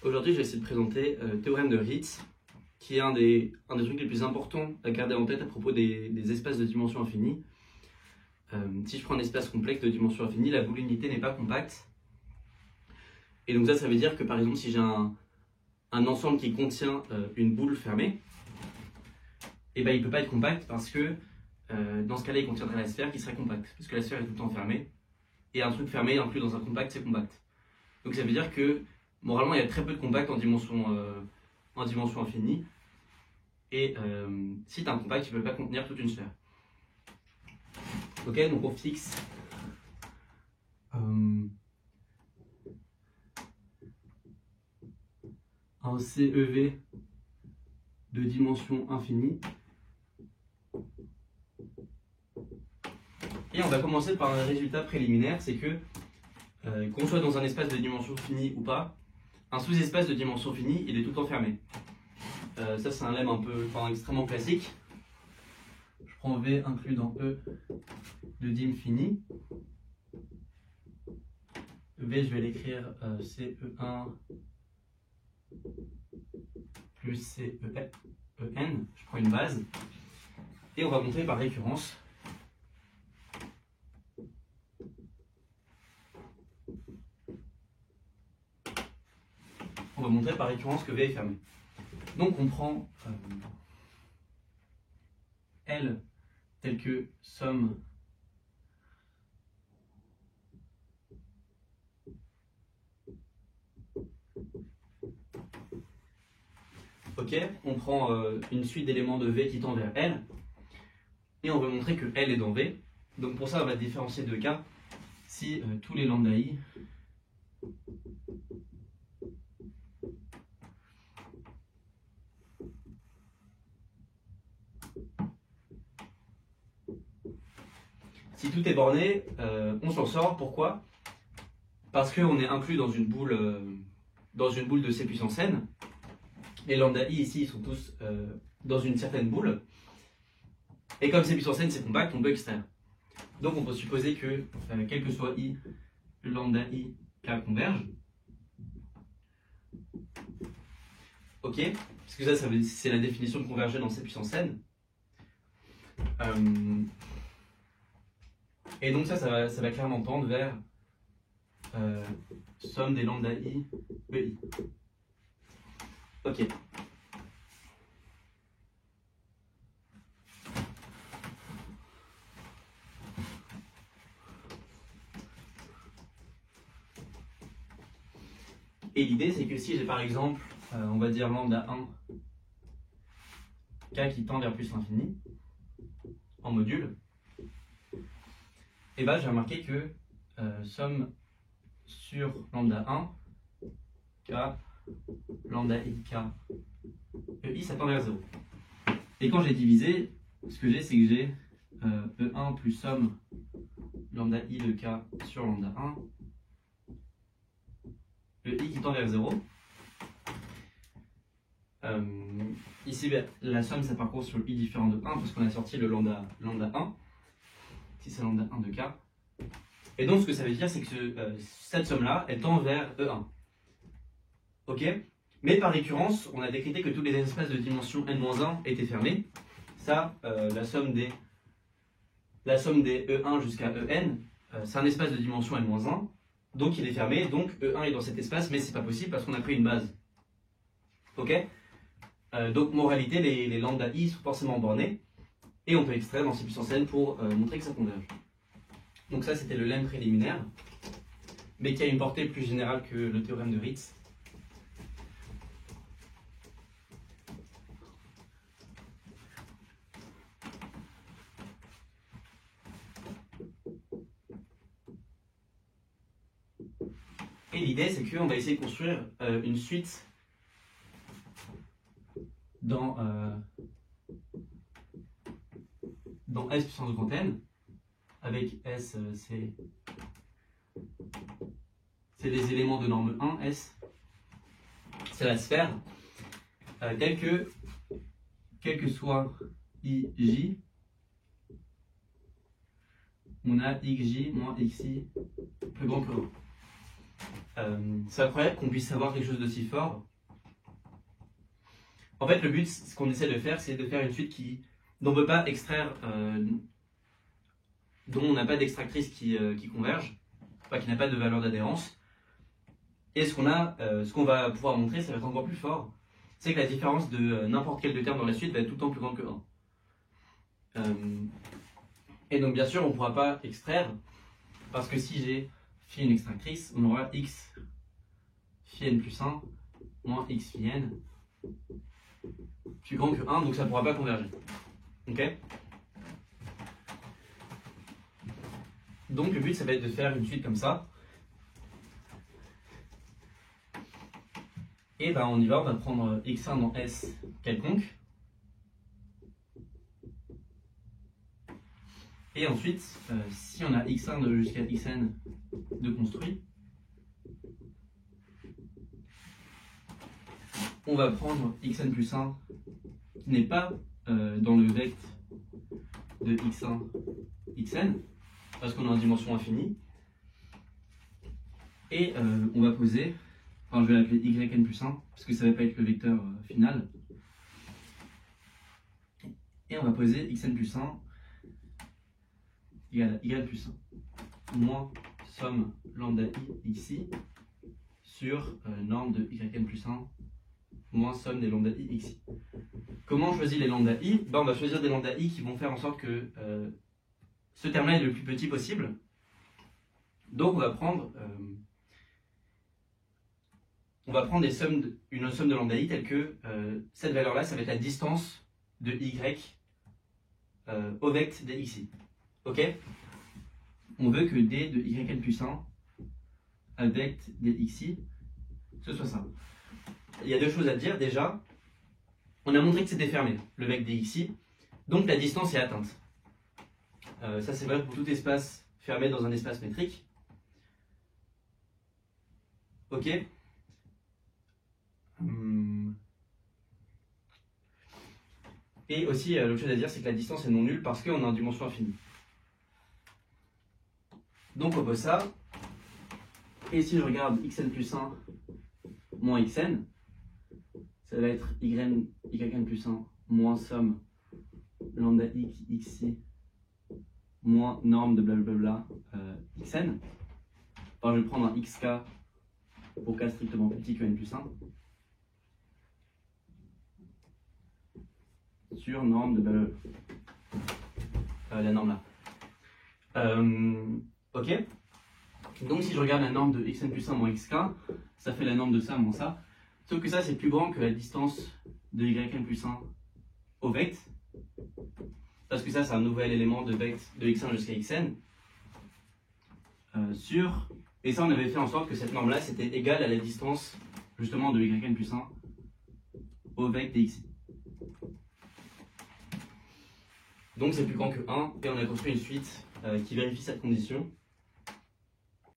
Aujourd'hui, je vais essayer de présenter le théorème de Ritz, qui est un des trucs les plus importants à garder en tête à propos des espaces de dimension infinie. Si je prends un espace complexe de dimension infinie, la boule unité n'est pas compacte. Et donc ça veut dire que par exemple, si j'ai un ensemble qui contient une boule fermée, et ben, il ne peut pas être compact parce que dans ce cas-là, il contiendrait la sphère qui serait compacte, parce que la sphère est tout le temps fermée. Et un truc fermé inclus dans un compact, c'est compact. Donc ça veut dire que moralement, il y a très peu de compact en dimension infinie. Et si tu as un compact, tu ne peux pas contenir toute une sphère. Ok, donc on fixe un CEV de dimension infinie. Et on va commencer par un résultat préliminaire, c'est que qu'on soit dans un espace de dimension finie ou pas, un sous-espace de dimension finie, il est tout le temps fermé. Ça c'est un lemme extrêmement classique. Je prends V inclus dans E de dim fini. V, je vais l'écrire CE1 plus CEN. Je prends une base. Et on va montrer par récurrence que V est fermé. Donc on prend L tel que somme ok, on prend une suite d'éléments de V qui tend vers L et on veut montrer que L est dans V. Donc pour ça on va différencier deux cas. Si tous les lambda I si tout est borné, on s'en sort. Pourquoi? Parce qu'on est inclus dans une boule de C puissance n. Les lambda I ici, ils sont tous dans une certaine boule. Et comme C puissance n c'est compact, on peut extraire. Donc on peut supposer que, quel que soit I, le lambda I, K converge. Ok, parce que ça c'est la définition de converger dans C puissance n. Et donc ça va clairement tendre vers somme des lambda I, EI. Ok. Et l'idée c'est que si j'ai par exemple, on va dire lambda 1, K qui tend vers plus l'infini, en module, et ben j'ai remarqué que somme sur lambda 1, K, lambda I, K, EI, ça tend vers 0. Et quand j'ai divisé, ce que j'ai, c'est que j'ai E1 plus somme lambda I de K sur lambda 1, le I qui tend vers 0. Ici, la somme, ça parcourt sur le I différent de 1 parce qu'on a sorti le lambda 1. Si c'est lambda 1 de K. Et donc, ce que ça veut dire, c'est que cette somme-là, elle tend vers E1. Ok? Mais par récurrence, on a décrété que tous les espaces de dimension n-1 étaient fermés. Ça, la somme des E1 jusqu'à En, c'est un espace de dimension n-1. Donc il est fermé, donc E1 est dans cet espace, mais c'est pas possible parce qu'on a pris une base. Ok? Donc moralité, les lambda I sont forcément bornés, et on peut extraire dans C puissance n pour montrer que ça converge. Donc ça c'était le lemme préliminaire, mais qui a une portée plus générale que le théorème de Ritz. Et l'idée, c'est qu'on va essayer de construire une suite dans S puissance grand N, avec S, c'est des éléments de norme 1, S, c'est la sphère, quel que soit IJ, on a XJ moins XI plus grand que 1. c'est incroyable qu'on puisse savoir quelque chose d'aussi fort. En fait, le but, ce qu'on essaie de faire, c'est de faire une suite dont on ne peut pas extraire, dont on n'a pas d'extractrice qui converge, enfin, qui n'a pas de valeur d'adhérence. Et ce qu'on va pouvoir montrer, ça va être encore plus fort, c'est que la différence de n'importe quel deux termes dans la suite va être tout le temps plus grande que 1. Et donc, bien sûr, on ne pourra pas extraire, parce que si j'ai phi une extractrice, on aura x phi n plus 1 moins x phi n plus grand que 1, donc ça ne pourra pas converger. Ok? Donc le but, ça va être de faire une suite comme ça. Et ben on y va, on va prendre x1 dans S quelconque. Et ensuite, si on a x1 jusqu'à xn de construit, on va prendre xn plus 1 qui n'est pas dans le vect de x1, xn, parce qu'on est en dimension infinie. Et on va poser, enfin je vais l'appeler yn plus 1, parce que ça ne va pas être le vecteur final. Et on va poser xn plus 1 égale à y plus 1 moins somme lambda i xi sur norme de yn plus 1 moins somme des lambda i xi. Comment on choisit les lambda i? Ben, on va choisir des lambda i qui vont faire en sorte que ce terme-là est le plus petit possible. Donc on va prendre une somme de lambda i telle que cette valeur-là, ça va être la distance de y au vect de xi. Ok? On veut que d de yn plus 1 avec d xi, ce soit ça. Il y a deux choses à dire. Déjà, on a montré que c'était fermé, le vect de xi, donc la distance est atteinte. Ça c'est vrai pour tout espace fermé dans un espace métrique. Ok? Et aussi, l'autre chose à dire, c'est que la distance est non nulle parce qu'on est en dimension infinie. Donc on pose ça. Et si je regarde xn plus 1 moins xn, ça va être yn plus 1 moins somme lambda i xi moins norme de blablabla xn. Enfin, je vais prendre un xk pour k strictement plus petit que n plus 1 sur norme de blablabla. La norme là. Ok. Donc si je regarde la norme de xn plus 1 moins xk, ça fait la norme de ça moins ça. Sauf que ça c'est plus grand que la distance de yn plus 1 au vect. Parce que ça c'est un nouvel élément de vect de x1 jusqu'à xn. Et ça on avait fait en sorte que cette norme là c'était égal à la distance justement de yn plus 1 au vect de xi. Donc c'est plus grand que 1 et on a construit une suite qui vérifie cette condition.